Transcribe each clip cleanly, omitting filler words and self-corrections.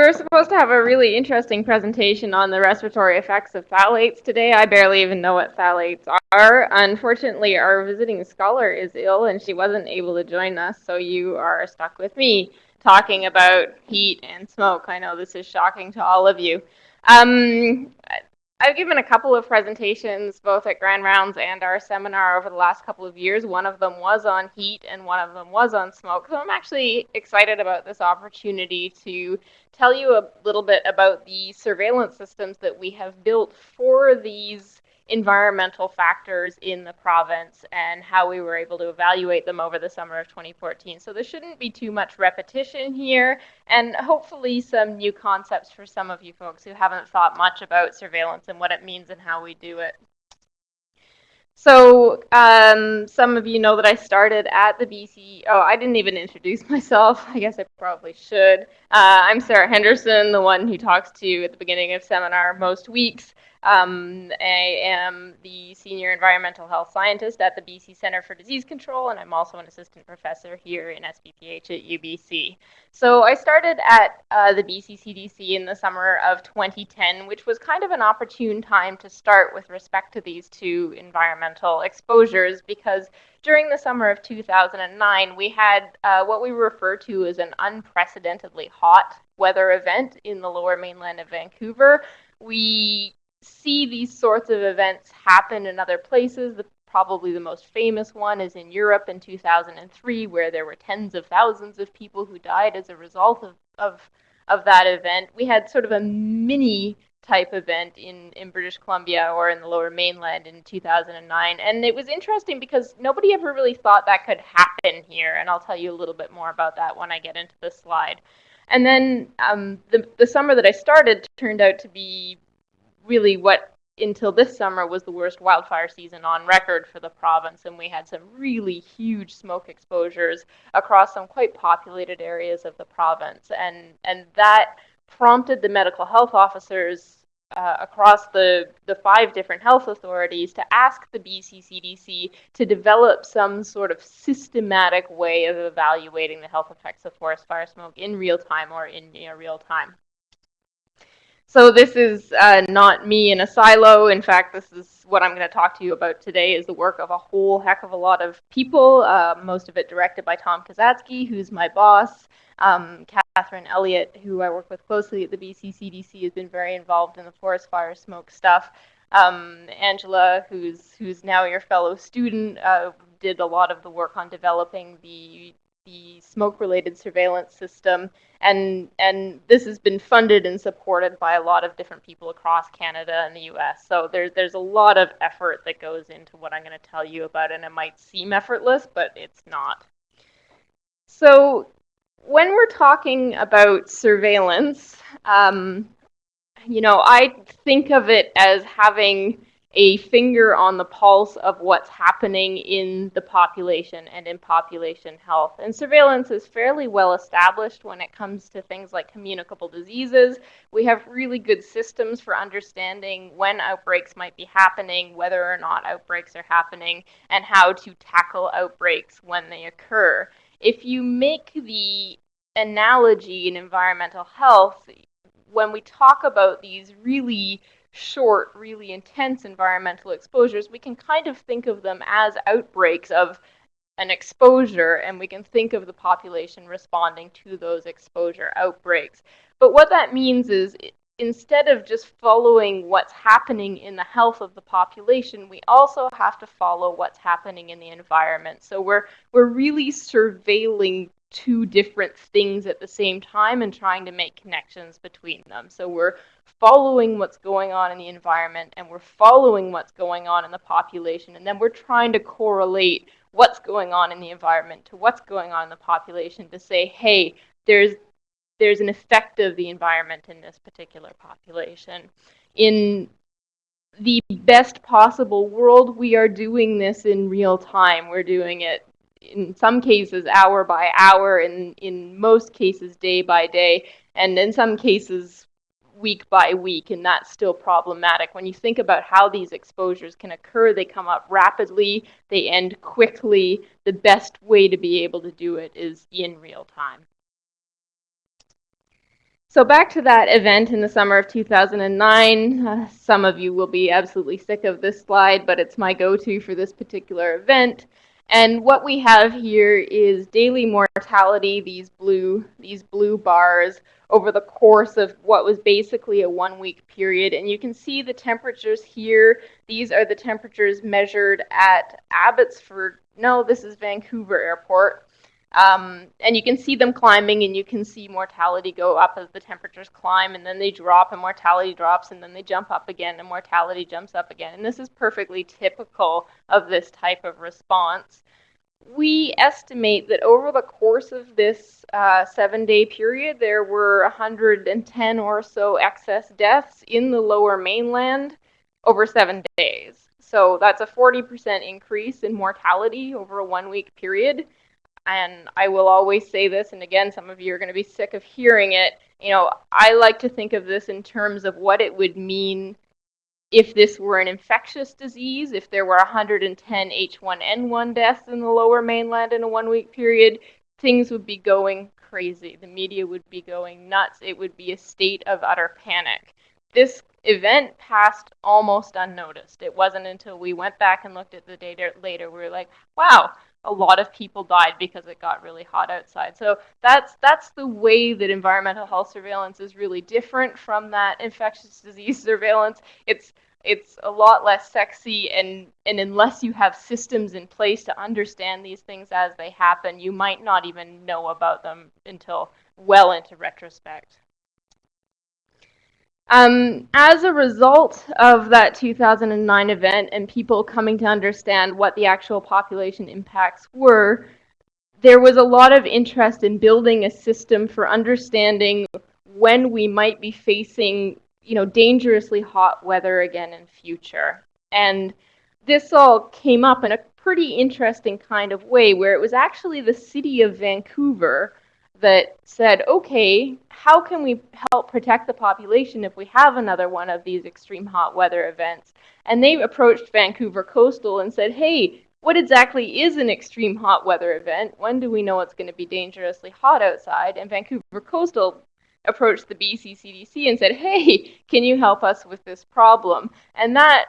were supposed to have a really interesting presentation on the respiratory effects of phthalates today. I barely even know what phthalates are. Unfortunately, our visiting scholar is ill and she wasn't able to join us, so you are stuck with me talking about heat and smoke. I know this is shocking to all of you. Um, I've given a couple of presentations, both at Grand Rounds and our seminar over the last couple of years. One of them was on heat and one of them was on smoke. So I'm actually excited about this opportunity to tell you a little bit about the surveillance systems that we have built for these environmental factors in the province and how we were able to evaluate them over the summer of 2014. So there shouldn't be too much repetition here, and hopefully some new concepts for some of you folks who haven't thought much about surveillance and what it means and how we do it. So some of you know that I started at the BC. Oh, I didn't even introduce myself. I guess I probably should. I'm Sarah Henderson, the one who talks to you at the beginning of seminar most weeks. I am the Senior Environmental Health Scientist at the BC Centre for Disease Control, and I'm also an assistant professor here in SBPH at UBC. So I started at the BC CDC in the summer of 2010, which was kind of an opportune time to start with respect to these two environmental exposures, because during the summer of 2009, we had what we refer to as an unprecedentedly hot weather event in the lower mainland of Vancouver. We see these sorts of events happen in other places. Probably the most famous one is in Europe in 2003, where there were tens of thousands of people who died as a result of that event. We had sort of a mini type event in British Columbia or in the lower mainland in 2009. And it was interesting because nobody ever really thought that could happen here. And I'll tell you a little bit more about that when I get into the slide. And then the summer that I started turned out to be really what until this summer was the worst wildfire season on record for the province, and we had some really huge smoke exposures across some quite populated areas of the province, and that prompted the medical health officers across the 5 different health authorities to ask the BC CDC to develop some sort of systematic way of evaluating the health effects of forest fire smoke in real time or in near real time. So this is not me in a silo. In fact, this is what I'm going to talk to you about today is the work of a whole heck of a lot of people, most of it directed by Tom Kazatsky, who's my boss. Catherine Elliott, who I work with closely at the BC CDC, has been very involved in the forest fire smoke stuff. Angela, who's now your fellow student, did a lot of the work on developing the smoke-related surveillance system, and this has been funded and supported by a lot of different people across Canada and the US. So there's a lot of effort that goes into what I'm going to tell you about, and it might seem effortless, but it's not. So when we're talking about surveillance, I think of it as having a finger on the pulse of what's happening in the population and in population health. And surveillance is fairly well established when it comes to things like communicable diseases. We have really good systems for understanding when outbreaks might be happening, whether or not outbreaks are happening, and how to tackle outbreaks when they occur. If you make the analogy in environmental health, when we talk about these really short, really intense environmental exposures, we can kind of think of them as outbreaks of an exposure, and we can think of the population responding to those exposure outbreaks. But what that means is instead of just following what's happening in the health of the population, we also have to follow what's happening in the environment. So we're really surveilling 2 different things at the same time and trying to make connections between them. So we're following what's going on in the environment, and we're following what's going on in the population, and then we're trying to correlate what's going on in the environment to what's going on in the population to say, hey, there's an effect of the environment in this particular population. In the best possible world, we are doing this in real time. We're doing it in some cases hour by hour, in most cases day by day, and in some cases week by week, and that's still problematic. When you think about how these exposures can occur, they come up rapidly, they end quickly. The best way to be able to do it is in real time. So back to that event in the summer of 2009. Some of you will be absolutely sick of this slide, but it's my go-to for this particular event. And what we have here is daily mortality, these blue bars, over the course of what was basically a 1-week period. And you can see the temperatures here. These are the temperatures measured at Abbotsford. No, this is Vancouver Airport. And you can see them climbing, and you can see mortality go up as the temperatures climb, and then they drop, and mortality drops, and then they jump up again, and mortality jumps up again. And this is perfectly typical of this type of response. We estimate that over the course of this 7-day period, there were 110 or so excess deaths in the Lower Mainland over 7 days. So that's a 40% increase in mortality over a 1-week period. And I will always say this, and again, some of you are going to be sick of hearing it. I like to think of this in terms of what it would mean if this were an infectious disease, if there were 110 H1N1 deaths in the Lower Mainland in a 1-week period. Things would be going crazy. The media would be going nuts. It would be a state of utter panic. This event passed almost unnoticed. It wasn't until we went back and looked at the data later we were like, wow, a lot of people died because it got really hot outside. So that's the way that environmental health surveillance is really different from that infectious disease surveillance. It's a lot less sexy, and unless you have systems in place to understand these things as they happen, you might not even know about them until well into retrospect. As a result of that 2009 event and people coming to understand what the actual population impacts were, there was a lot of interest in building a system for understanding when we might be facing, dangerously hot weather again in future. And this all came up in a pretty interesting kind of way, where it was actually the city of Vancouver that said, okay, how can we help protect the population if we have another one of these extreme hot weather events? And they approached Vancouver Coastal and said, hey, what exactly is an extreme hot weather event? When do we know it's going to be dangerously hot outside? And Vancouver Coastal approached the BC CDC and said, hey, can you help us with this problem? And that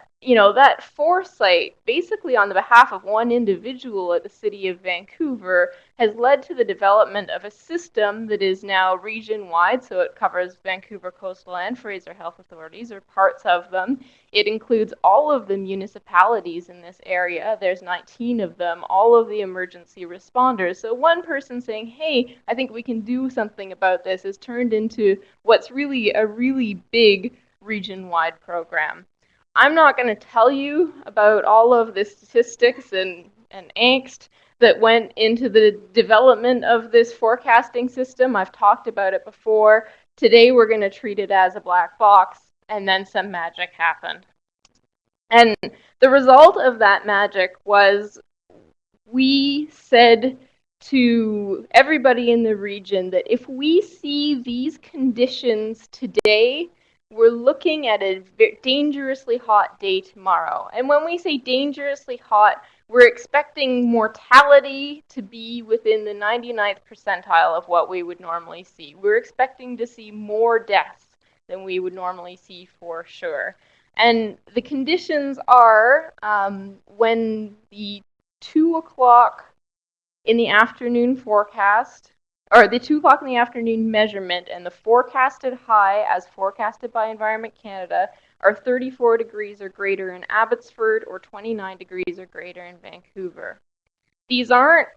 foresight, basically on the behalf of one individual at the city of Vancouver, has led to the development of a system that is now region-wide, so it covers Vancouver Coastal and Fraser Health Authorities, or parts of them. It includes all of the municipalities in this area. There's 19 of them, all of the emergency responders. So one person saying, hey, I think we can do something about this, is turned into what's really a really big region-wide program. I'm not going to tell you about all of the statistics and angst that went into the development of this forecasting system. I've talked about it before. Today we're going to treat it as a black box, and then some magic happened. And the result of that magic was we said to everybody in the region that if we see these conditions today, we're looking at a dangerously hot day tomorrow. And when we say dangerously hot, we're expecting mortality to be within the 99th percentile of what we would normally see. We're expecting to see more deaths than we would normally see for sure. And the conditions are when the 2 o'clock in the afternoon forecast, or the 2 o'clock in the afternoon measurement, and the forecasted high, as forecasted by Environment Canada, are 34 degrees or greater in Abbotsford, or 29 degrees or greater in Vancouver. These aren't,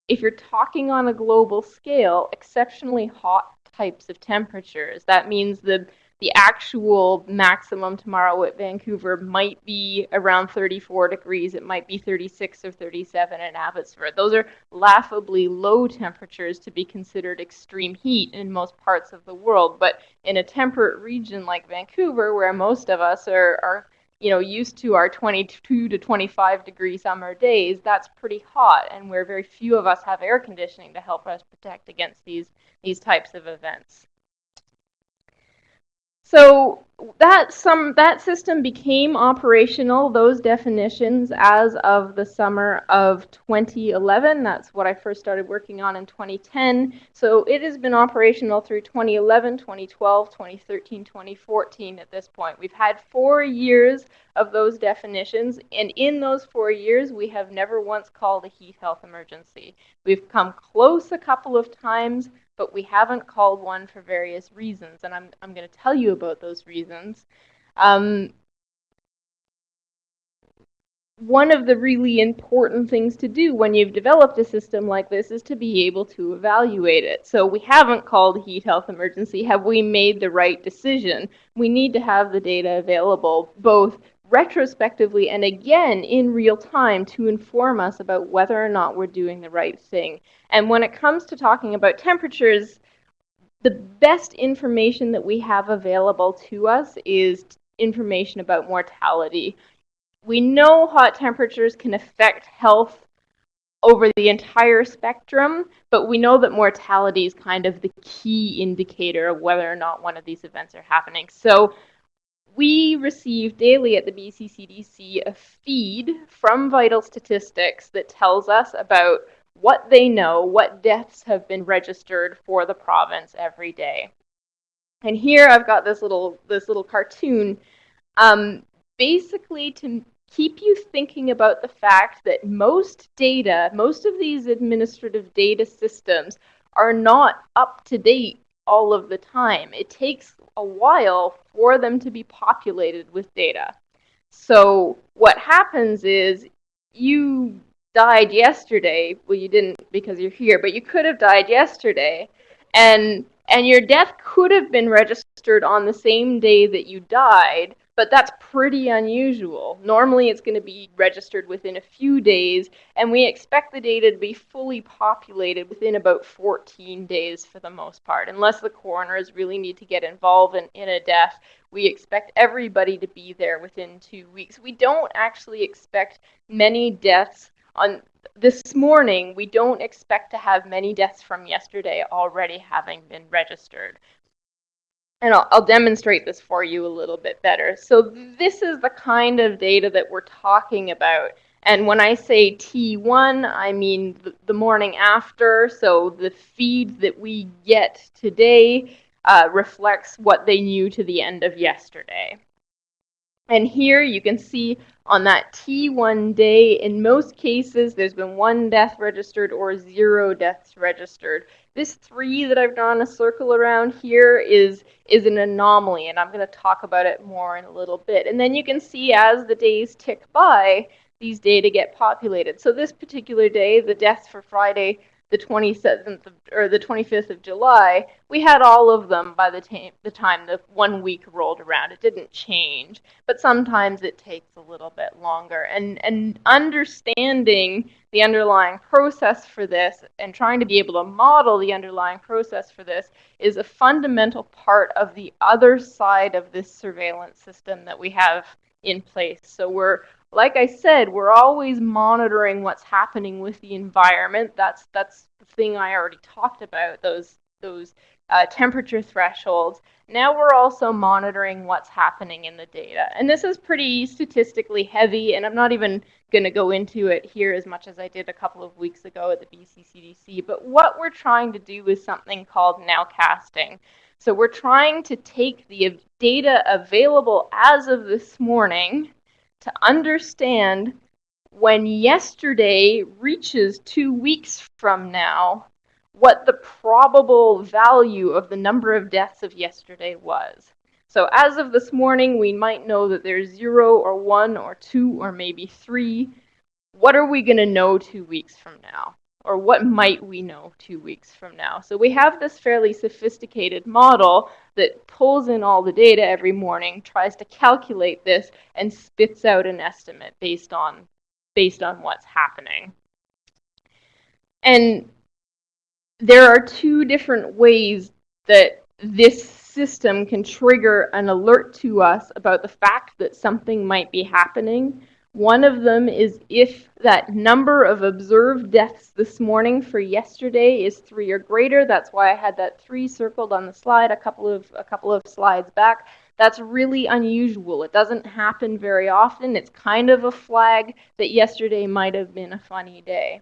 if you're talking on a global scale, exceptionally hot types of temperatures. That means the actual maximum tomorrow at Vancouver might be around 34 degrees. It might be 36 or 37 in Abbotsford. Those are laughably low temperatures to be considered extreme heat in most parts of the world. But in a temperate region like Vancouver, where most of us are used to our 22 to 25 degree summer days, that's pretty hot, and where very few of us have air conditioning to help us protect against these types of events. So that system became operational, those definitions, as of the summer of 2011. That's what I first started working on in 2010. So it has been operational through 2011, 2012, 2013, 2014 at this point. We've had 4 years of those definitions, and in those 4 years, we have never once called a heat health emergency. We've come close a couple of times, but we haven't called one for various reasons, and I'm going to tell you about those reasons. One of the really important things to do when you've developed a system like this is to be able to evaluate it. So we haven't called a heat health emergency. Have we made the right decision? We need to have the data available, both retrospectively and again in real time, to inform us about whether or not we're doing the right thing. And when it comes to talking about temperatures, the best information that we have available to us is information about mortality. We know hot temperatures can affect health over the entire spectrum, but we know that mortality is kind of the key indicator of whether or not one of these events are happening. So we receive daily at the BC CDC a feed from Vital Statistics that tells us about what they know, what deaths have been registered for the province every day. And here I've got this little cartoon, basically to keep you thinking about the fact that most of these administrative data systems are not up to date all of the time. It takes a while for them to be populated with data. So what happens is you died yesterday. Well, you didn't because you're here, but you could have died yesterday, and your death could have been registered on the same day that you died, but that's pretty unusual. Normally it's going to be registered within a few days, and we expect the data to be fully populated within about 14 days for the most part. Unless the coroners really need to get involved in a death, we expect everybody to be there within 2 weeks. We don't actually expect many deaths on this morning. We don't expect to have many deaths from yesterday already having been registered. And I'll demonstrate this for you a little bit better. So this is the kind of data that we're talking about. And when I say T1, I mean the morning after. So the feed that we get today reflects what they knew to the end of yesterday. And here you can see on that T1 day, in most cases, there's been 1 death registered or 0 deaths registered. This 3 that I've drawn a circle around here is an anomaly, and I'm going to talk about it more in a little bit. And then you can see as the days tick by, these data get populated. So this particular day, the deaths for Friday, the 27th or the 25th of July, we had all of them by the time the 1 week rolled around. It didn't change, but sometimes it takes a little bit longer. And understanding the underlying process for this and trying to be able to model the underlying process for this is a fundamental part of the other side of this surveillance system that we have in place. So like I said, we're always monitoring what's happening with the environment. That's the thing I already talked about, those temperature thresholds. Now we're also monitoring what's happening in the data. And this is pretty statistically heavy, and I'm not even going to go into it here as much as I did a couple of weeks ago at the BC CDC. But what we're trying to do is something called nowcasting. So we're trying to take the data available as of this morning to understand when yesterday reaches 2 weeks from now, what the probable value of the number of deaths of yesterday was. So as of this morning, we might know that there's 0 or 1 or 2 or maybe 3. What are we going to know 2 weeks from now? Or what might we know 2 weeks from now? So we have this fairly sophisticated model that pulls in all the data every morning, tries to calculate this, and spits out an estimate based on what's happening. And there are 2 different ways that this system can trigger an alert to us about the fact that something might be happening. One of them is if that number of observed deaths this morning for yesterday is 3 or greater. That's why I had that 3 circled on the slide a couple of slides back. That's really unusual. It doesn't happen very often. It's kind of a flag that yesterday might have been a funny day.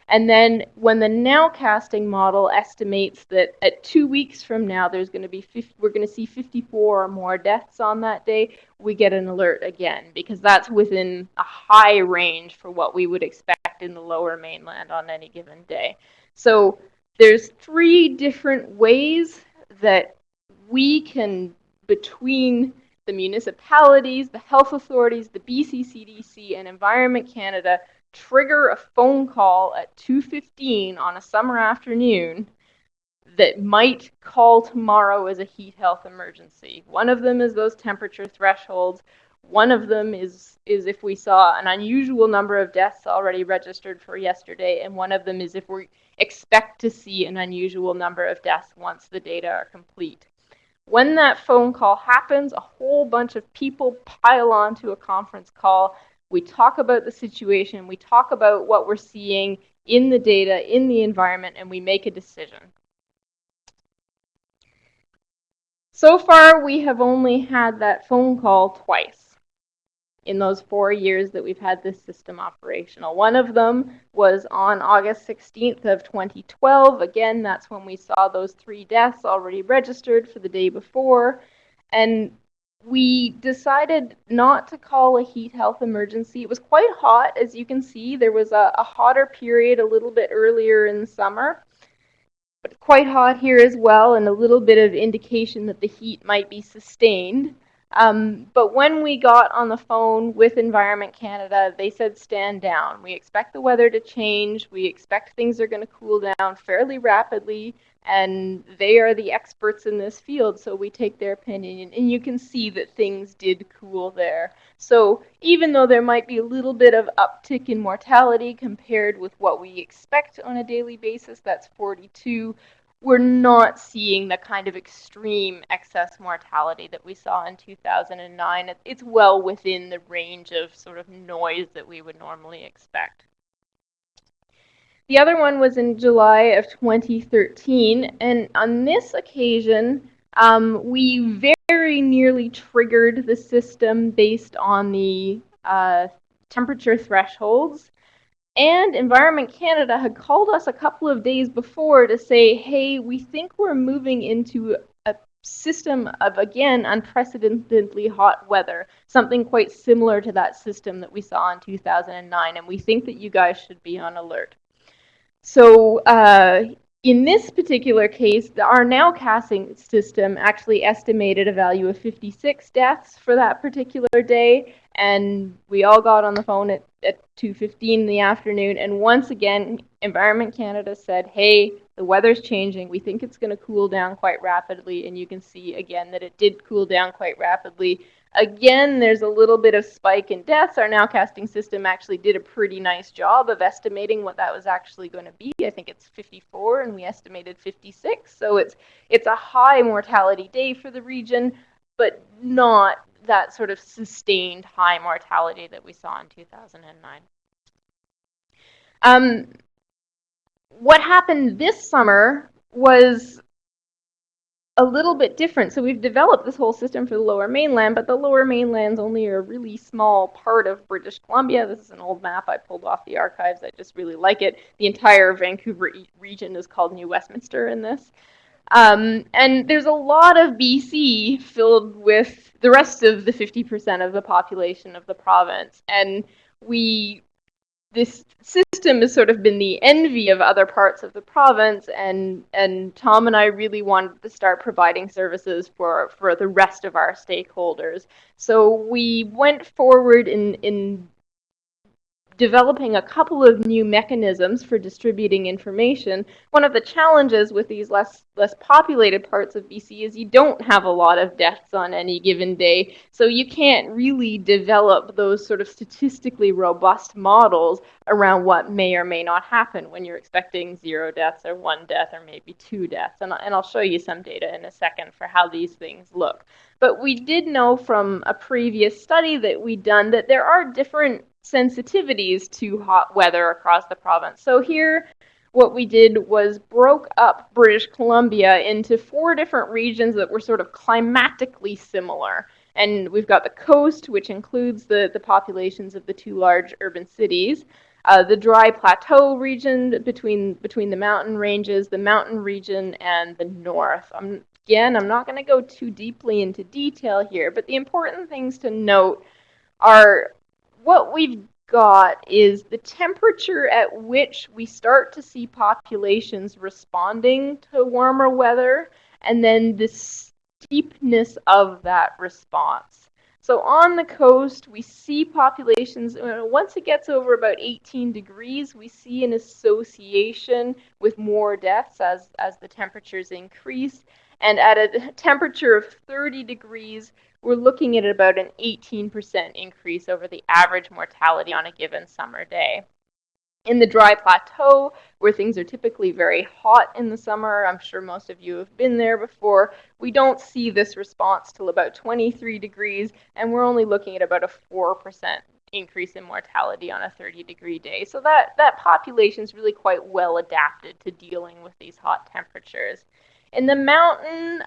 And then when the nowcasting model estimates that at 2 weeks from now there's going to be we're going to see 54 or more deaths on that day, we get an alert again, because that's within a high range for what we would expect in the lower mainland on any given day. So there's 3 different ways that we can, between the municipalities, the health authorities, the BC CDC, and Environment Canada, trigger a phone call at 2:15 on a summer afternoon that might call tomorrow as a heat health emergency. One of them is those temperature thresholds. One of them is if we saw an unusual number of deaths already registered for yesterday, and one of them is if we expect to see an unusual number of deaths once the data are complete. When that phone call happens, a whole bunch of people pile onto a conference call. We talk about the situation, we talk about what we're seeing in the data, in the environment, and we make a decision. So far, we have only had that phone call twice in those 4 years that we've had this system operational. One of them was on August 16th of 2012. Again, that's when we saw those 3 deaths already registered for the day before. And we decided not to call a heat health emergency. It was quite hot, as you can see. There was a hotter period a little bit earlier in the summer, but quite hot here as well, and a little bit of indication that the heat might be sustained. But when we got on the phone with Environment Canada, they said stand down. We expect the weather to change. We expect things are going to cool down fairly rapidly, and they are the experts in this field, so we take their opinion. And you can see that things did cool there. So even though there might be a little bit of uptick in mortality compared with what we expect on a daily basis, that's 42, we're not seeing the kind of extreme excess mortality that we saw in 2009. It's well within the range of sort of noise that we would normally expect. The other one was in July of 2013, and on this occasion, we very nearly triggered the system based on the temperature thresholds. And Environment Canada had called us a couple of days before to say, hey, we think we're moving into a system of, again, unprecedentedly hot weather, something quite similar to that system that we saw in 2009, and we think that you guys should be on alert. So in this particular case, our nowcasting system actually estimated a value of 56 deaths for that particular day, and we all got on the phone at 2:15 in the afternoon, and once again, Environment Canada said, hey, the weather's changing, we think it's going to cool down quite rapidly, and you can see again that it did cool down quite rapidly. Again, there's a little bit of spike in deaths. Our nowcasting system actually did a pretty nice job of estimating what that was actually going to be. I think it's 54, and we estimated 56. So it's a high mortality day for the region, but not that sort of sustained high mortality that we saw in 2009. What happened this summer was a little bit different. So we've developed this whole system for the Lower Mainland, but the Lower Mainland's only a really small part of British Columbia. This is an old map I pulled off the archives. I just really like it. The entire Vancouver region is called New Westminster in this. And there's a lot of BC filled with the rest of the 50% of the population of the province. And this system has sort of been the envy of other parts of the province, and Tom and I really wanted to start providing services for the rest of our stakeholders. So we went forward in developing a couple of new mechanisms for distributing information. One of the challenges with these less populated parts of BC is you don't have a lot of deaths on any given day, so you can't really develop those sort of statistically robust models around what may or may not happen when you're expecting 0 deaths or 1 death or maybe 2 deaths. And I'll show you some data in a second for how these things look. But we did know from a previous study that we'd done that there are different sensitivities to hot weather across the province. So here what we did was broke up British Columbia into 4 different regions that were sort of climatically similar. And we've got the coast, which includes the populations of the 2 large urban cities, the dry plateau region between the mountain ranges, the mountain region, and the north. Again, I'm not going to go too deeply into detail here, but the important things to note are what we've got is the temperature at which we start to see populations responding to warmer weather, and then the steepness of that response. So on the coast, we see populations, once it gets over about 18 degrees, we see an association with more deaths as the temperatures increase. And at a temperature of 30 degrees, we're looking at about an 18% increase over the average mortality on a given summer day. In the dry plateau, where things are typically very hot in the summer, I'm sure most of you have been there before, we don't see this response till about 23 degrees, and we're only looking at about a 4% increase in mortality on a 30-degree day. So that population is really quite well adapted to dealing with these hot temperatures. In the mountain,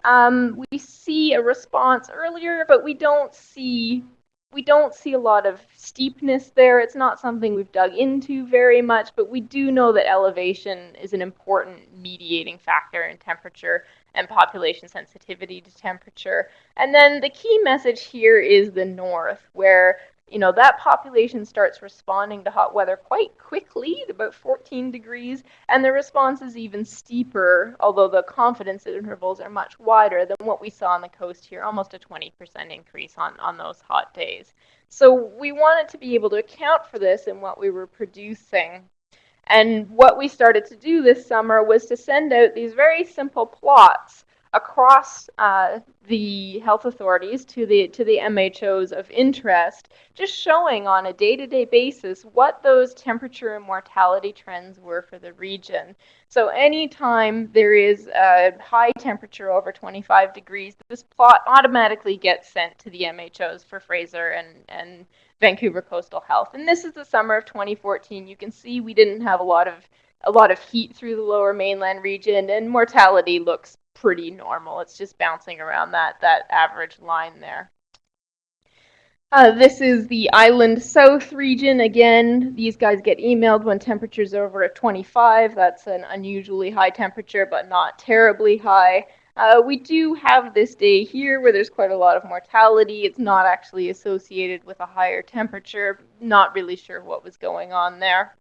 we see a response earlier, but we don't see a lot of steepness there. It's not something we've dug into very much, but we do know that elevation is an important mediating factor in temperature and population sensitivity to temperature. And then the key message here is the north, where that population starts responding to hot weather quite quickly, about 14 degrees, and the response is even steeper, although the confidence intervals are much wider than what we saw on the coast here, almost a 20% increase on those hot days. So we wanted to be able to account for this in what we were producing. And what we started to do this summer was to send out these very simple plots across the health authorities to the MHOs of interest, just showing on a day-to-day basis what those temperature and mortality trends were for the region. So anytime there is a high temperature over 25 degrees, this plot automatically gets sent to the MHOs for Fraser and Vancouver Coastal Health. And this is the summer of 2014. You can see we didn't have a lot of heat through the lower mainland region, and mortality looks pretty normal. It's just bouncing around that average line there. This is the Island South region. Again, these guys get emailed when temperatures are over at 25. That's an unusually high temperature, but not terribly high. We do have this day here where there's quite a lot of mortality. It's not actually associated with a higher temperature. Not really sure what was going on there.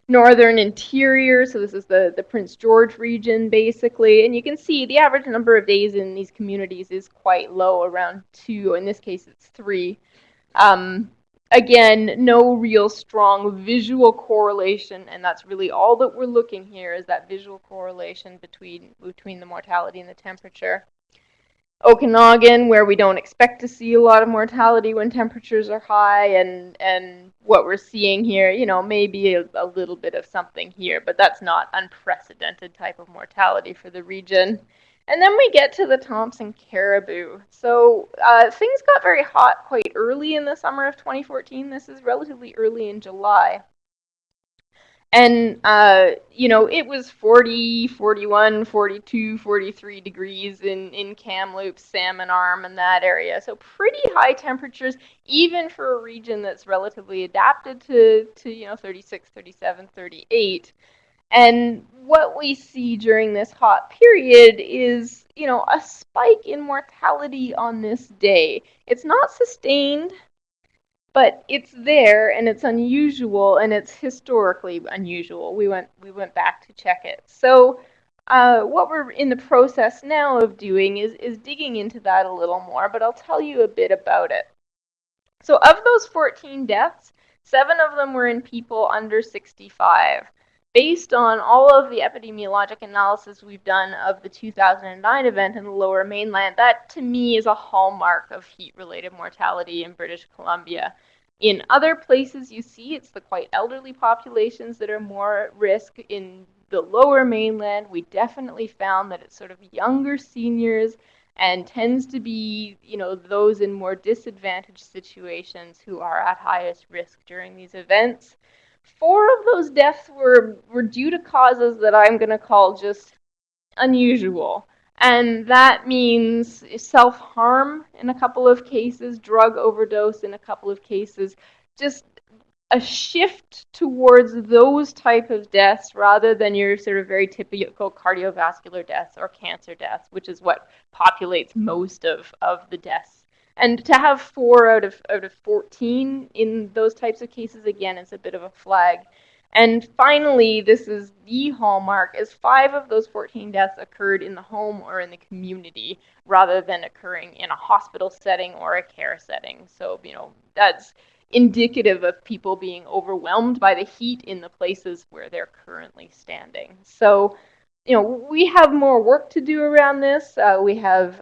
Northern interior, so this is the Prince George region basically, and you can see the average number of days in these communities is quite low, around 2. In this case it's 3. Again, no real strong visual correlation, and that's really all that we're looking here, is that visual correlation between the mortality and the temperature. Okanagan, where we don't expect to see a lot of mortality when temperatures are high, and what we're seeing here, maybe a little bit of something here, but that's not unprecedented type of mortality for the region. And then we get to the Thompson-Cariboo. So things got very hot quite early in the summer of 2014. This is relatively early in July. And, it was 40, 41, 42, 43 degrees in Kamloops, Salmon Arm, and that area. So pretty high temperatures, even for a region that's relatively adapted to 36, 37, 38. And what we see during this hot period is, a spike in mortality on this day. It's not sustained, but it's there, and it's unusual, and it's historically unusual. We went back to check it. So what we're in the process now of doing is digging into that a little more, but I'll tell you a bit about it. So of those 14 deaths, 7 of them were in people under 65. Based on all of the epidemiologic analysis we've done of the 2009 event in the Lower Mainland, that to me is a hallmark of heat-related mortality in British Columbia. In other places you see it's the quite elderly populations that are more at risk. In the Lower Mainland, we definitely found that it's sort of younger seniors and tends to be, those in more disadvantaged situations who are at highest risk during these events. 4 of those deaths were due to causes that I'm going to call just unusual. And that means self-harm in a couple of cases, drug overdose in a couple of cases, just a shift towards those type of deaths rather than your sort of very typical cardiovascular deaths or cancer deaths, which is what populates most of the deaths. And to have 4 out of 14 in those types of cases, again, is a bit of a flag. And finally, this is the hallmark, is 5 of those 14 deaths occurred in the home or in the community rather than occurring in a hospital setting or a care setting. So, that's indicative of people being overwhelmed by the heat in the places where they're currently standing. So, we have more work to do around this. We have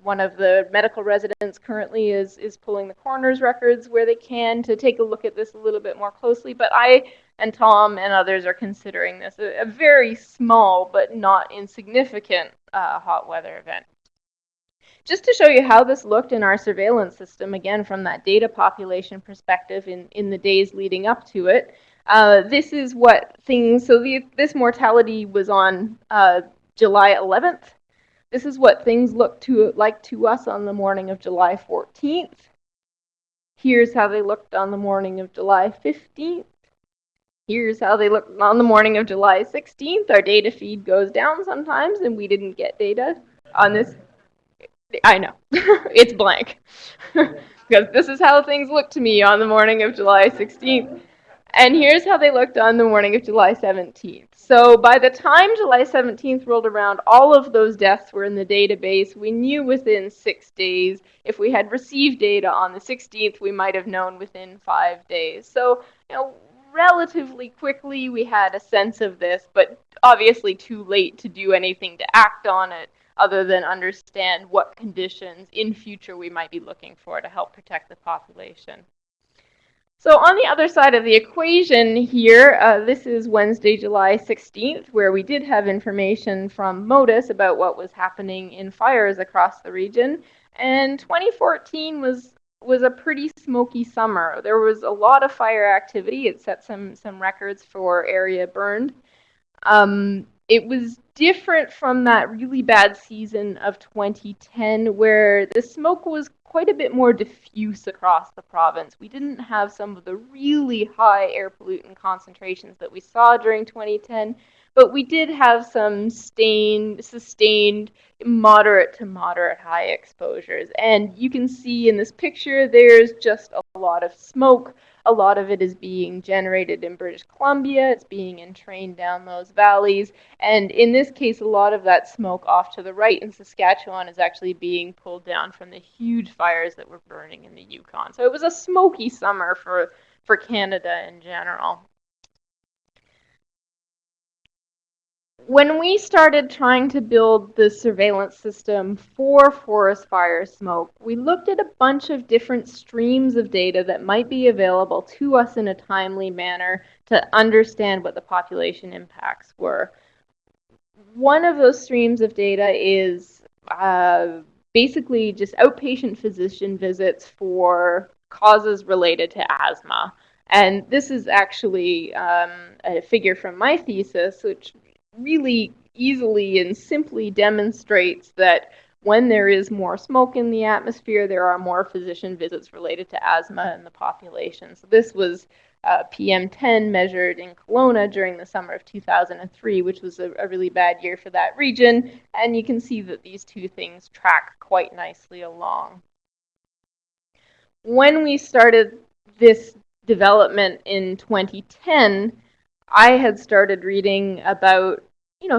one of the medical residents currently is pulling the coroner's records where they can to take a look at this a little bit more closely. But I and Tom and others are considering this a very small but not insignificant hot weather event. Just to show you how this looked in our surveillance system, again, from that data population perspective in the days leading up to it, this is what things, so this mortality was on July 11th. This is what things looked like to us on the morning of July 14th. Here's how they looked on the morning of July 15th. Here's how they looked on the morning of July 16th. Our data feed goes down sometimes, and we didn't get data on this. I know. It's blank. Because this is how things looked to me on the morning of July 16th. And here's how they looked on the morning of July 17th. So by the time July 17th rolled around, all of those deaths were in the database. We knew within 6 days. If we had received data on the 16th, we might have known within 5 days. So, relatively quickly we had a sense of this, but obviously too late to do anything to act on it, other than understand what conditions in future we might be looking for to help protect the population. So on the other side of the equation here, this is Wednesday, July 16th, where we did have information from MODIS about what was happening in fires across the region. And 2014 was a pretty smoky summer. There was a lot of fire activity. It set some records for area burned. It was different from that really bad season of 2010, where the smoke was quite a bit more diffuse across the province. We didn't have some of the really high air pollutant concentrations that we saw during 2010, but we did have some sustained moderate to moderate high exposures. And you can see in this picture, there's just a lot of smoke. A lot of it is being generated in British Columbia. It's being entrained down those valleys. And in this case, a lot of that smoke off to the right in Saskatchewan is actually being pulled down from the huge fires that were burning in the Yukon. So it was a smoky summer for Canada in general. When we started trying to build the surveillance system for forest fire smoke, we looked at a bunch of different streams of data that might be available to us in a timely manner to understand what the population impacts were. One of those streams of data is basically just outpatient physician visits for causes related to asthma. And this is actually a figure from my thesis, which really easily and simply demonstrates that when there is more smoke in the atmosphere, there are more physician visits related to asthma in the population. So this was PM10 measured in Kelowna during the summer of 2003, which was a really bad year for that region. And you can see that these two things track quite nicely along. When we started this development in 2010, I had started reading about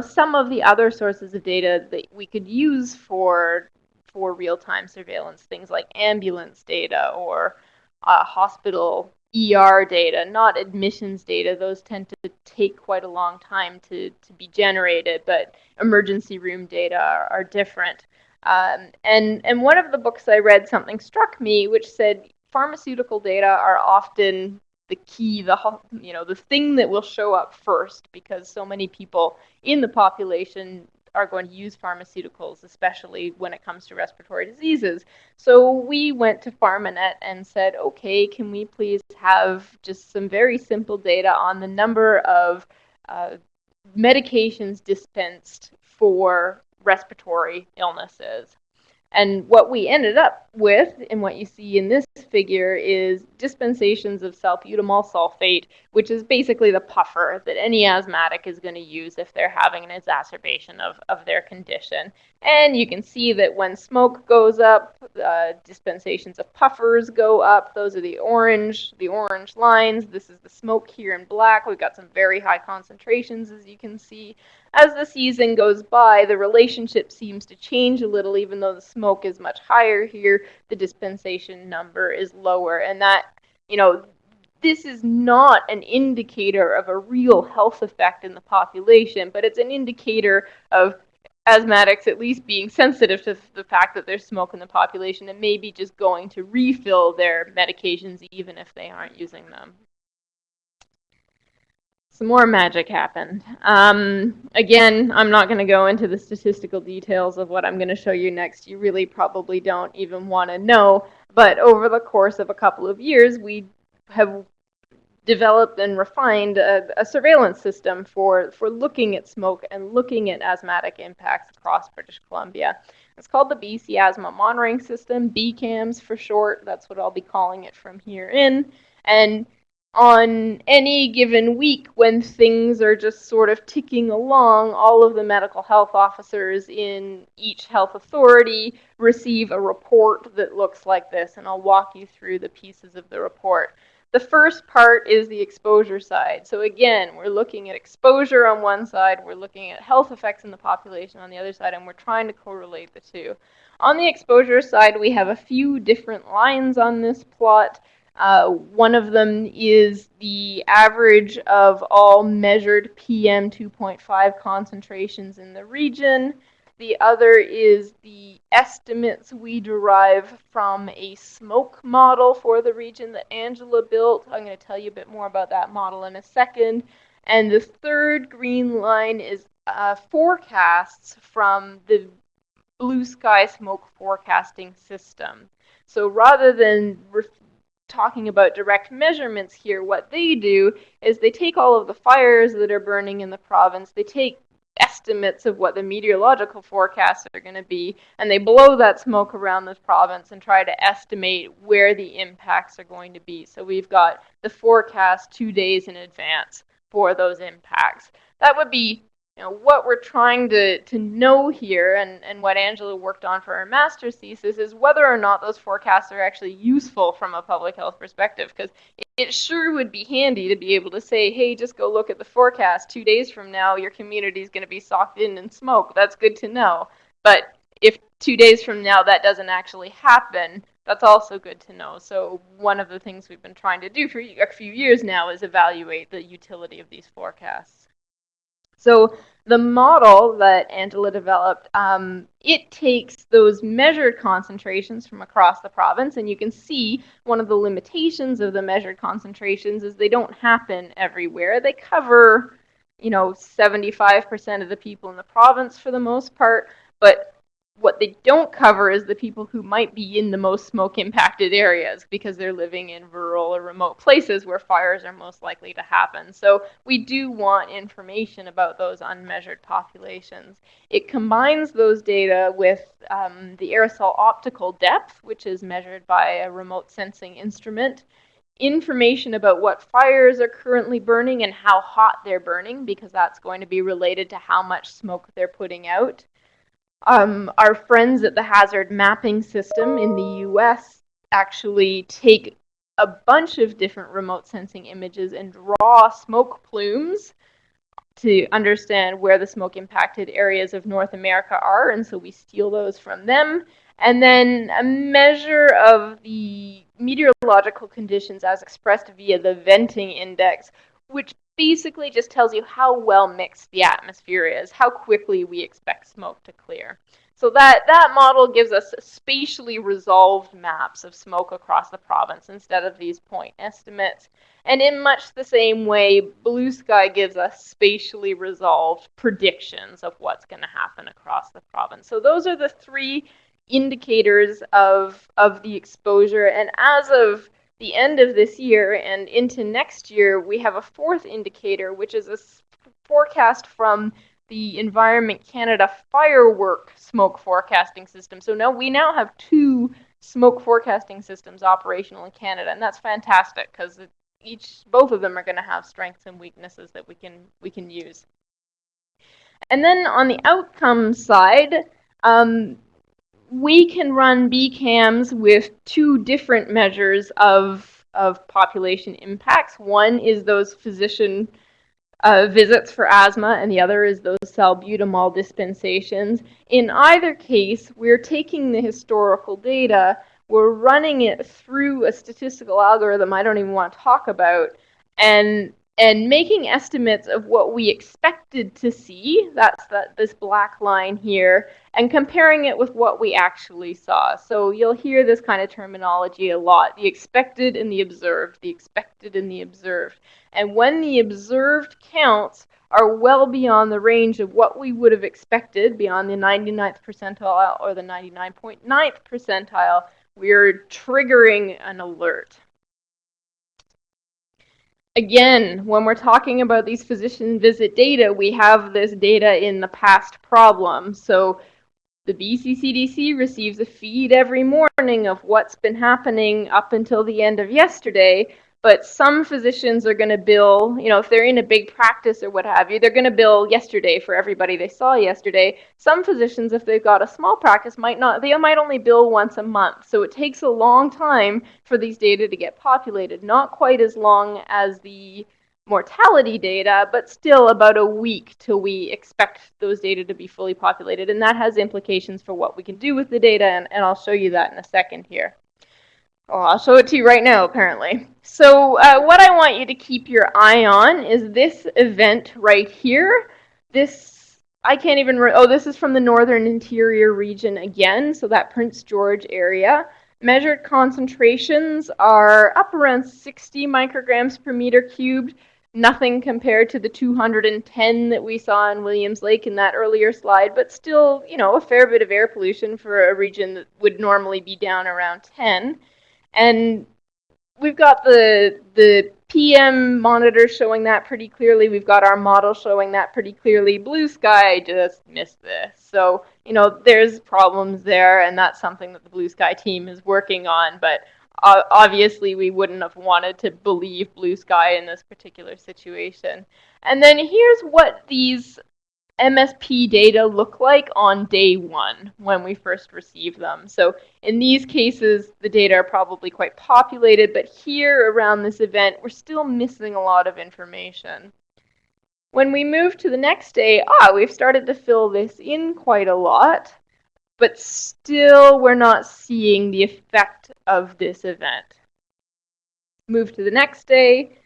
some of the other sources of data that we could use for real-time surveillance, things like ambulance data or hospital ER data, not admissions data. Those tend to take quite a long time to be generated, but emergency room data are different. And one of the books I read, something struck me, which said pharmaceutical data are often the key, the thing that will show up first, because so many people in the population are going to use pharmaceuticals, especially when it comes to respiratory diseases. So we went to PharmaNet and said, okay, can we please have just some very simple data on the number of medications dispensed for respiratory illnesses? And what we ended up with, and what you see in this figure, is dispensations of salbutamol sulfate, which is basically the puffer that any asthmatic is going to use if they're having an exacerbation of their condition. And you can see that when smoke goes up, dispensations of puffers go up. Those are the orange lines. This is the smoke here in black. We've got some very high concentrations, as you can see. As the season goes by, the relationship seems to change a little. Even though the smoke is much higher here, the dispensation number is lower. And that, this is not an indicator of a real health effect in the population, but it's an indicator of asthmatics at least being sensitive to the fact that there's smoke in the population and maybe just going to refill their medications even if they aren't using them. Some more magic happened. Again, I'm not going to go into the statistical details of what I'm going to show you next. You really probably don't even want to know. But over the course of a couple of years, we have developed and refined a surveillance system for looking at smoke and looking at asthmatic impacts across British Columbia. It's called the BC Asthma Monitoring System, BCAMS for short. That's what I'll be calling it from here in. And on any given week when things are just sort of ticking along, all of the medical health officers in each health authority receive a report that looks like this, and I'll walk you through the pieces of the report. The first part is the exposure side. So again, we're looking at exposure on one side, we're looking at health effects in the population on the other side, and we're trying to correlate the two. On the exposure side, we have a few different lines on this plot. One of them is the average of all measured PM 2.5 concentrations in the region. The other is the estimates we derive from a smoke model for the region that Angela built. I'm going to tell you a bit more about that model in a second. And the third green line is forecasts from the Blue Sky Smoke Forecasting System. So rather than talking about direct measurements here, what they do is they take all of the fires that are burning in the province, they take estimates of what the meteorological forecasts are going to be, and they blow that smoke around this province and try to estimate where the impacts are going to be. So we've got the forecast 2 days in advance for those impacts. That would be what we're trying to know here, and what Angela worked on for her master's thesis, is whether or not those forecasts are actually useful from a public health perspective, because it sure would be handy to be able to say, hey, just go look at the forecast. 2 days from now, your community is going to be socked in smoke. That's good to know. But if 2 days from now that doesn't actually happen, that's also good to know. So one of the things we've been trying to do for a few years now is evaluate the utility of these forecasts. So the model that Angela developed, it takes those measured concentrations from across the province, and you can see one of the limitations of the measured concentrations is they don't happen everywhere. They cover, 75% of the people in the province for the most part, but what they don't cover is the people who might be in the most smoke-impacted areas because they're living in rural or remote places where fires are most likely to happen. So we do want information about those unmeasured populations. It combines those data with the aerosol optical depth, which is measured by a remote sensing instrument, information about what fires are currently burning and how hot they're burning, because that's going to be related to how much smoke they're putting out. Our friends at the Hazard Mapping System in the US actually take a bunch of different remote sensing images and draw smoke plumes to understand where the smoke impacted areas of North America are, and so we steal those from them. And then a measure of the meteorological conditions as expressed via the venting index, which basically just tells you how well mixed the atmosphere is, how quickly we expect smoke to clear. So that model gives us spatially resolved maps of smoke across the province instead of these point estimates. And in much the same way, Blue Sky gives us spatially resolved predictions of what's going to happen across the province. So those are the three indicators of the exposure. And as of the end of this year and into next year, we have a fourth indicator, which is a forecast from the Environment Canada firework smoke forecasting system. So now we have two smoke forecasting systems operational in Canada, and that's fantastic because both of them are going to have strengths and weaknesses that we can use. And then on the outcome side, we can run BCAMs with two different measures of population impacts. One is those physician visits for asthma, and the other is those salbutamol dispensations. In either case, we're taking the historical data, we're running it through a statistical algorithm I don't even want to talk about, and making estimates of what we expected to see, that's this black line here, and comparing it with what we actually saw. So you'll hear this kind of terminology a lot, the expected and the observed, the expected and the observed. And when the observed counts are well beyond the range of what we would have expected, beyond the 99th percentile or the 99.9th percentile, we're triggering an alert. Again, when we're talking about these physician visit data, we have this data in the past problem. So the BC CDC receives a feed every morning of what's been happening up until the end of yesterday, but some physicians are going to bill, if they're in a big practice or what have you, they're going to bill yesterday for everybody they saw yesterday. Some physicians, if they've got a small practice, might only bill once a month. So it takes a long time for these data to get populated. Not quite as long as the mortality data, but still about a week till we expect those data to be fully populated. And that has implications for what we can do with the data, and I'll show you that in a second here. Oh, I'll show it to you right now, apparently. So what I want you to keep your eye on is this event right here. This is from the Northern Interior region again, so that Prince George area. Measured concentrations are up around 60 micrograms per meter cubed. Nothing compared to the 210 that we saw in Williams Lake in that earlier slide, but still, a fair bit of air pollution for a region that would normally be down around 10. And we've got the PM monitor showing that pretty clearly. We've got our model showing that pretty clearly. Blue Sky just missed this. So, there's problems there, and that's something that the Blue Sky team is working on. But obviously, we wouldn't have wanted to believe Blue Sky in this particular situation. And then here's what these MSP data look like on day one when we first receive them. So in these cases, the data are probably quite populated, but here around this event, we're still missing a lot of information. When we move to the next day, we've started to fill this in quite a lot, but still we're not seeing the effect of this event. Move to the next day.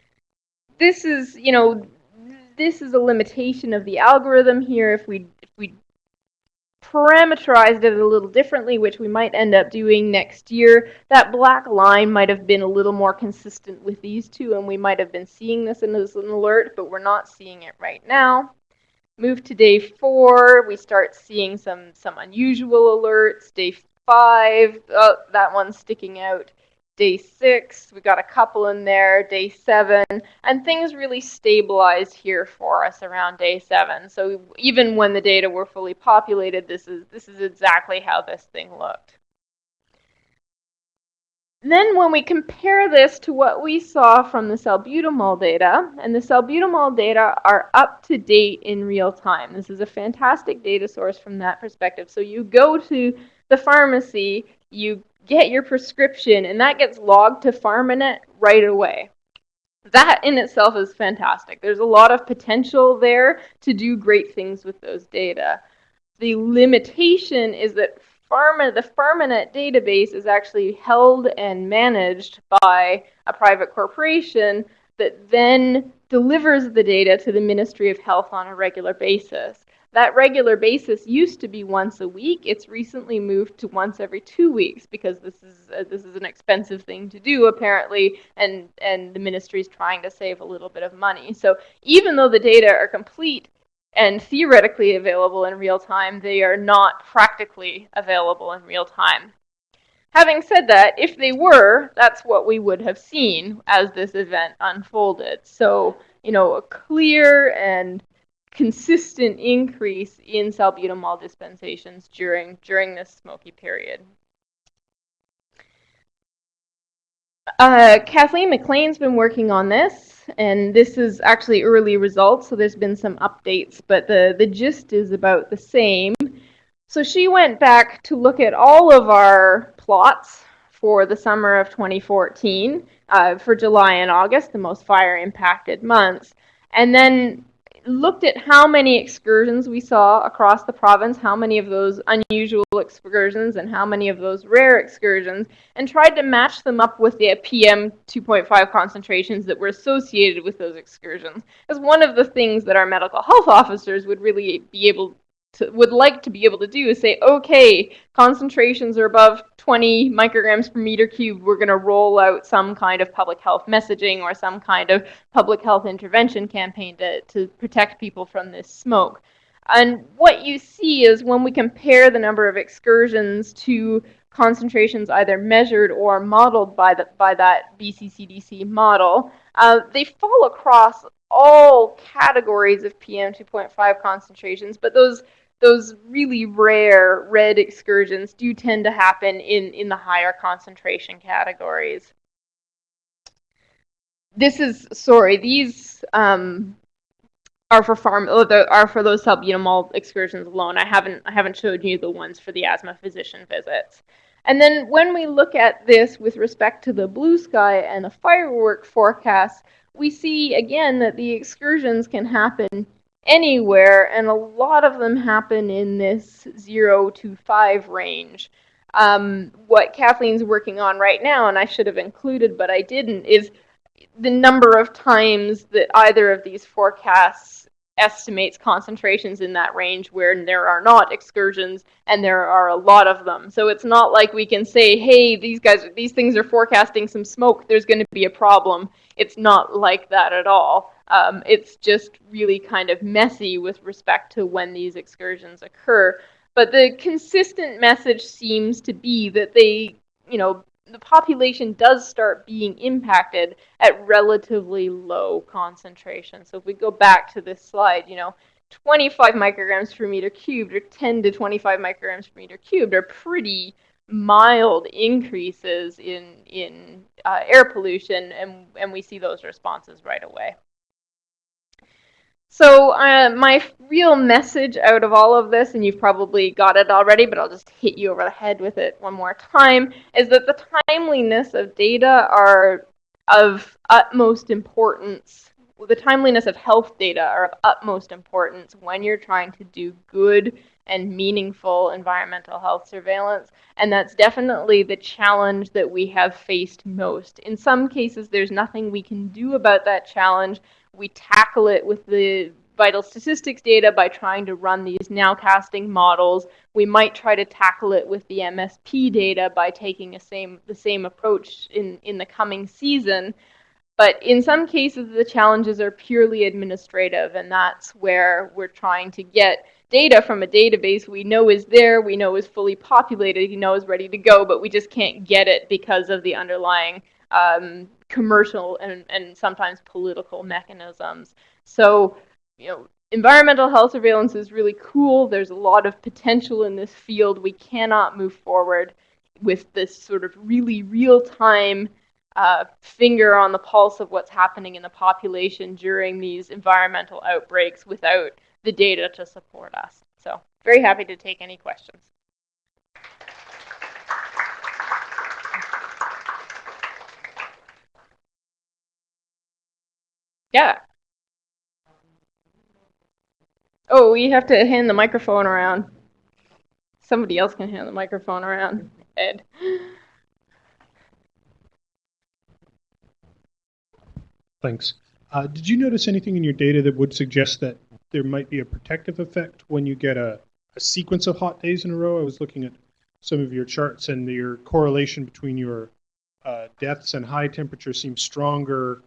This is, this is a limitation of the algorithm here. If we parameterized it a little differently, which we might end up doing next year, that black line might have been a little more consistent with these two, and we might have been seeing this as an alert, but we're not seeing it right now. Move to day 4, we start seeing some unusual alerts. Day 5, that one's sticking out. Day 6, we got a couple in there. Day 7, and things really stabilized here for us around day 7. So even when the data were fully populated, this is exactly how this thing looked. Then when we compare this to what we saw from the salbutamol data, and the salbutamol data are up to date in real time. This is a fantastic data source from that perspective. So you go to the pharmacy, you get your prescription, and that gets logged to PharmaNet right away. That in itself is fantastic. There's a lot of potential there to do great things with those data. The limitation is that the PharmaNet database is actually held and managed by a private corporation that then delivers the data to the Ministry of Health on a regular basis. That regular basis used to be once a week. It's recently moved to once every 2 weeks because this is an expensive thing to do apparently, and the ministry is trying to save a little bit of money. So even though the data are complete and theoretically available in real time, they are not practically available in real time. Having said that, if they were, that's what we would have seen as this event unfolded. So, a clear and consistent increase in salbutamol dispensations during this smoky period. Kathleen McLean's been working on this, and this is actually early results, so there's been some updates, but the gist is about the same. So she went back to look at all of our plots for the summer of 2014, for July and August, the most fire-impacted months, and then looked at how many excursions we saw across the province, how many of those unusual excursions and how many of those rare excursions, and tried to match them up with the PM 2.5 concentrations that were associated with those excursions. As one of the things that our medical health officers would really be able would like to be able to do is say, okay, concentrations are above 20 micrograms per meter cubed, we're going to roll out some kind of public health messaging or some kind of public health intervention campaign to protect people from this smoke. And what you see is when we compare the number of excursions to concentrations either measured or modeled by that BC-CDC model, they fall across all categories of PM 2.5 concentrations, but those really rare red excursions do tend to happen in the higher concentration categories. These are for those salbutamol excursions alone. I haven't showed you the ones for the asthma physician visits. And then when we look at this with respect to the blue sky and the firework forecasts, we see again that the excursions can happen anywhere, and a lot of them happen in this 0 to 5 range. What Kathleen's working on right now, and I should have included but I didn't, is the number of times that either of these forecasts estimates concentrations in that range where there are not excursions and there are a lot of them. So it's not like we can say, hey, these things are forecasting some smoke, there's going to be a problem. It's not like that at all. It's just really kind of messy with respect to when these excursions occur. But the consistent message seems to be that the population does start being impacted at relatively low concentration. So if we go back to this slide, 25 micrograms per meter cubed or 10 to 25 micrograms per meter cubed are pretty mild increases in air pollution, and we see those responses right away. So my real message out of all of this, and you've probably got it already, but I'll just hit you over the head with it one more time, is that the timeliness of data are of utmost importance. The timeliness of health data are of utmost importance when you're trying to do good and meaningful environmental health surveillance, and that's definitely the challenge that we have faced most. In some cases, there's nothing we can do about that challenge. We tackle it with the vital statistics data by trying to run these nowcasting models. We might try to tackle it with the MSP data by taking the same approach in the coming season. But in some cases, the challenges are purely administrative, and that's where we're trying to get data from a database we know is there, we know is fully populated, we know is ready to go, but we just can't get it because of the underlying commercial and sometimes political mechanisms. So, environmental health surveillance is really cool. There's a lot of potential in this field. We cannot move forward with this sort of really real-time finger on the pulse of what's happening in the population during these environmental outbreaks without the data to support us. So, very happy to take any questions. Yeah. Oh, we have to hand the microphone around. Somebody else can hand the microphone around. Ed. Thanks. Did you notice anything in your data that would suggest that there might be a protective effect when you get a sequence of hot days in a row. I was looking at some of your charts, and your correlation between your deaths and high temperature seems stronger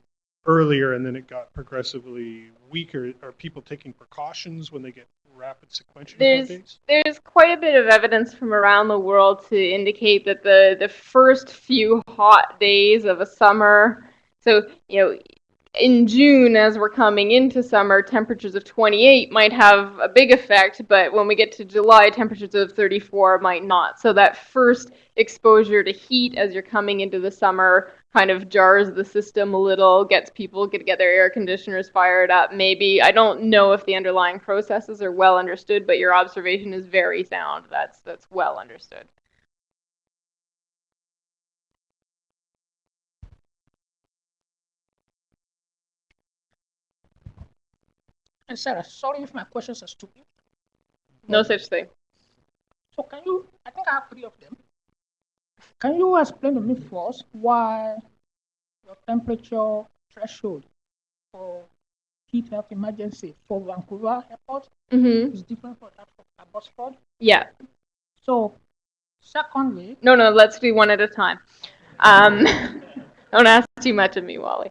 earlier, and then it got progressively weaker. Are people taking precautions when they get rapid sequential hot days? There's quite a bit of evidence from around the world to indicate that the first few hot days of a summer, so in June, as we're coming into summer, temperatures of 28 might have a big effect, but when we get to July, temperatures of 34 might not. So that first exposure to heat as you're coming into the summer kind of jars the system a little, gets people to get their air conditioners fired up, maybe. I don't know if the underlying processes are well understood, but your observation is very sound. That's well understood. And Sarah, sorry if my questions are stupid. No such thing. So can you, I think I have 3 of them. Can you explain to me first why your temperature threshold for heat health emergency for Vancouver Airport is different from that for Abbotsford? Yeah. So, secondly... No, let's do one at a time. Don't ask too much of me, Wally.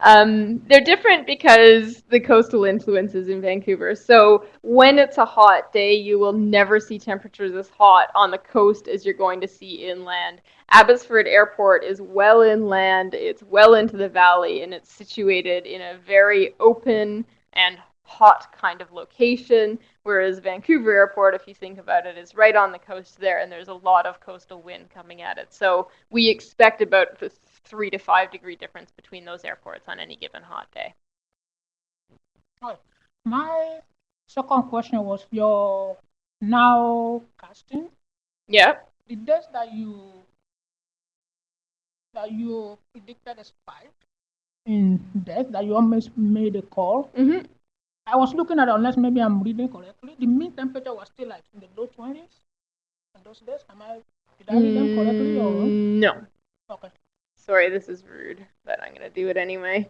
They're different because the coastal influences in Vancouver. So when it's a hot day, you will never see temperatures as hot on the coast as you're going to see inland. Abbotsford Airport is well inland, it's well into the valley, and it's situated in a very open and hot kind of location, whereas Vancouver Airport, if you think about it, is right on the coast there, and there's a lot of coastal wind coming at it. So we expect about the 3 to 5 degree difference between those airports on any given hot day. Right. My second question was your now casting. Yeah. The days that you predicted a spike in death, that you almost made a call. Mm-hmm. I was looking at it, unless maybe I'm reading correctly. The mean temperature was still like in the low 20s in those days. Did I read them correctly or? No. Okay. Sorry, this is rude, but I'm going to do it anyway.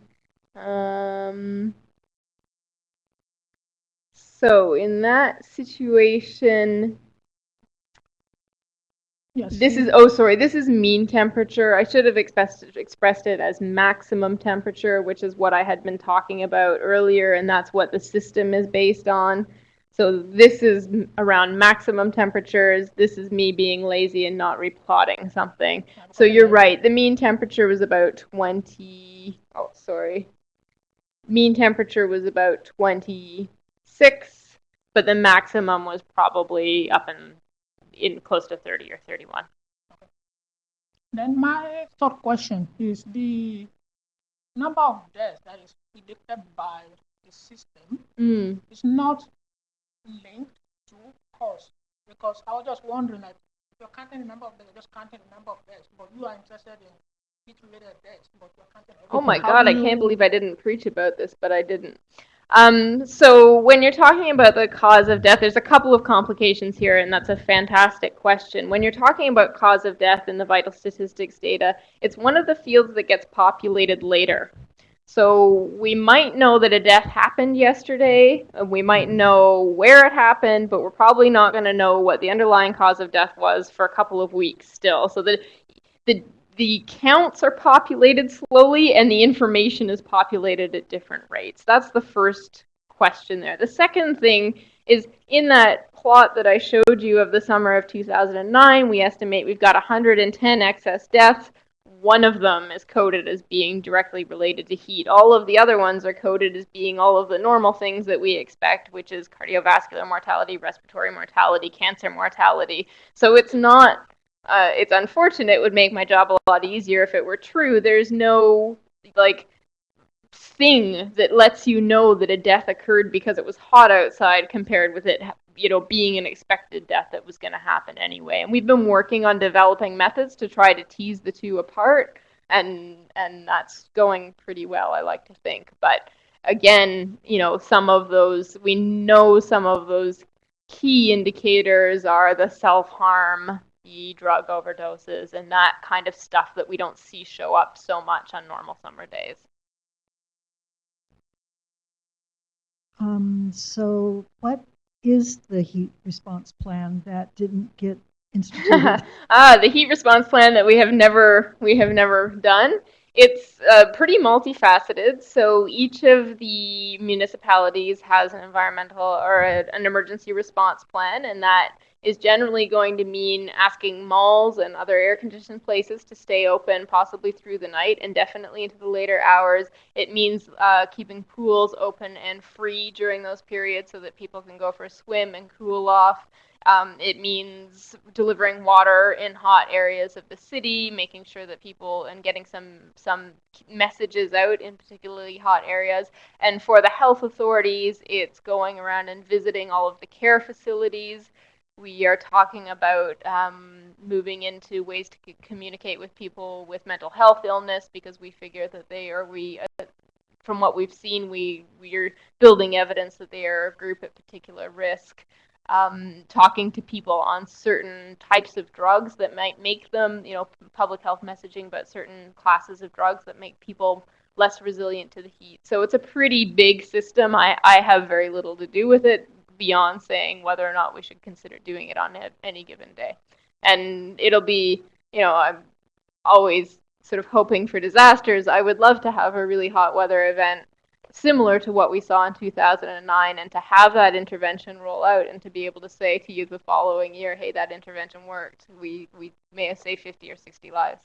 So in that situation, yes. This is mean temperature. I should have expressed it as maximum temperature, which is what I had been talking about earlier, and that's what the system is based on. So this is around maximum temperatures. This is me being lazy and not replotting something. So you're right. The mean temperature was about 20. Oh, sorry. Mean temperature was about 26, but the maximum was probably up in close to 30 or 31. Okay. Then my third question is the number of deaths that is predicted by the system is not linked to cause, because I was just wondering, like, if you're counting the number of deaths, you're just counting the number of deaths, but you are interested in heat-related deaths, but you're counting everything. Oh my God, I can't believe I didn't preach about this, but I didn't. So when you're talking about the cause of death, there's a couple of complications here, and that's a fantastic question. When you're talking about cause of death in the vital statistics data, it's one of the fields that gets populated later. So we might know that a death happened yesterday, we might know where it happened, but we're probably not going to know what the underlying cause of death was for a couple of weeks still. So the counts are populated slowly and the information is populated at different rates. That's the first question there. The second thing is, in that plot that I showed you of the summer of 2009, we estimate we've got 110 excess deaths. One of them is coded as being directly related to heat. All of the other ones are coded as being all of the normal things that we expect, which is cardiovascular mortality, respiratory mortality, cancer mortality. So it's not... it's unfortunate. It would make my job a lot easier if it were true. There's no, thing that lets you know that a death occurred because it was hot outside compared with it, being an expected death that was going to happen anyway. And we've been working on developing methods to try to tease the two apart, and that's going pretty well, I like to think. But again, some of those key indicators are the self-harm, the drug overdoses, and that kind of stuff that we don't see show up so much on normal summer days. So what is the heat response plan that didn't get instituted? The heat response plan that we have never done. It's pretty multifaceted. So each of the municipalities has an environmental or an emergency response plan, and that is generally going to mean asking malls and other air-conditioned places to stay open, possibly through the night and definitely into the later hours. It means keeping pools open and free during those periods so that people can go for a swim and cool off. It means delivering water in hot areas of the city, making sure that people and getting some messages out in particularly hot areas. And for the health authorities, it's going around and visiting all of the care facilities. We are talking about moving into ways to communicate with people with mental health illness, because we figure that from what we've seen, we're building evidence that they are a group at particular risk. Talking to people on certain types of drugs that might make them, public health messaging, but certain classes of drugs that make people less resilient to the heat. So it's a pretty big system. I have very little to do with it beyond saying whether or not we should consider doing it on any given day. And it'll be, I'm always sort of hoping for disasters. I would love to have a really hot weather event similar to what we saw in 2009, and to have that intervention roll out and to be able to say to you the following year, hey, that intervention worked. We may have saved 50 or 60 lives.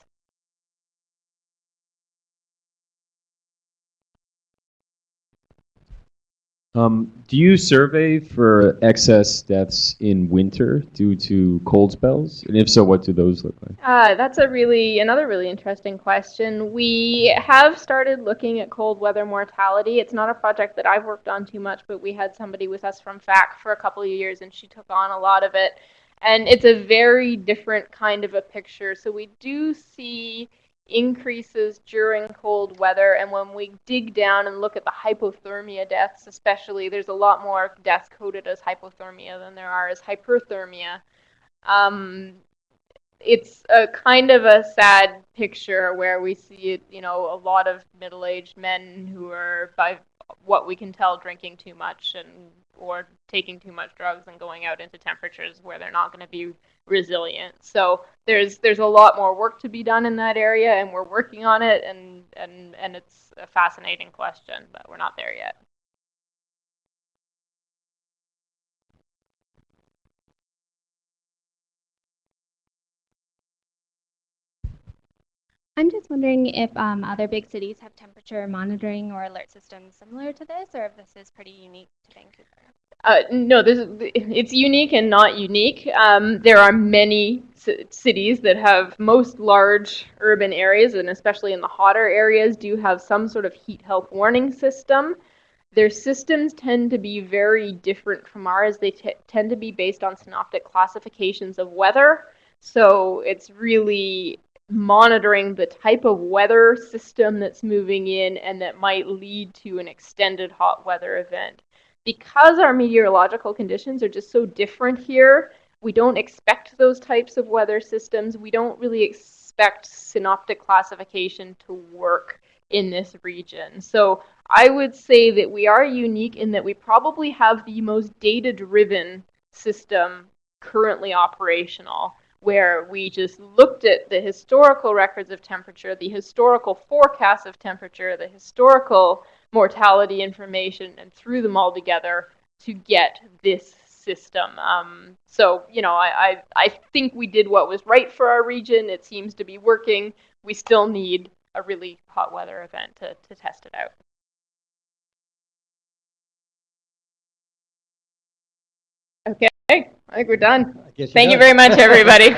Do you survey for excess deaths in winter due to cold spells? And if so, what do those look like? That's another really interesting question. We have started looking at cold weather mortality. It's not a project that I've worked on too much, but we had somebody with us from FAC for a couple of years, and she took on a lot of it. And it's a very different kind of a picture. So we do see increases during cold weather, and when we dig down and look at the hypothermia deaths especially, there's a lot more deaths coded as hypothermia than there are as hyperthermia. It's a kind of a sad picture where we see, a lot of middle-aged men who are, by what we can tell, drinking too much or taking too much drugs and going out into temperatures where they're not going to be resilient. So there's a lot more work to be done in that area, and we're working on it, and it's a fascinating question, but we're not there yet. I'm just wondering if other big cities have temperature monitoring or alert systems similar to this, or if this is pretty unique to Vancouver. No, it's unique and not unique. There are many cities that have, most large urban areas, and especially in the hotter areas, do have some sort of heat health warning system. Their systems tend to be very different from ours. They tend to be based on synoptic classifications of weather. So it's really monitoring the type of weather system that's moving in and that might lead to an extended hot weather event. Because our meteorological conditions are just so different here, we don't expect those types of weather systems. We don't really expect synoptic classification to work in this region. So I would say that we are unique in that we probably have the most data-driven system currently operational, where we just looked at the historical records of temperature, the historical forecasts of temperature, the historical mortality information, and threw them all together to get this system. So, I think we did what was right for our region. It seems to be working. We still need a really hot weather event to test it out. Okay, I think we're done. Thank you very much, everybody.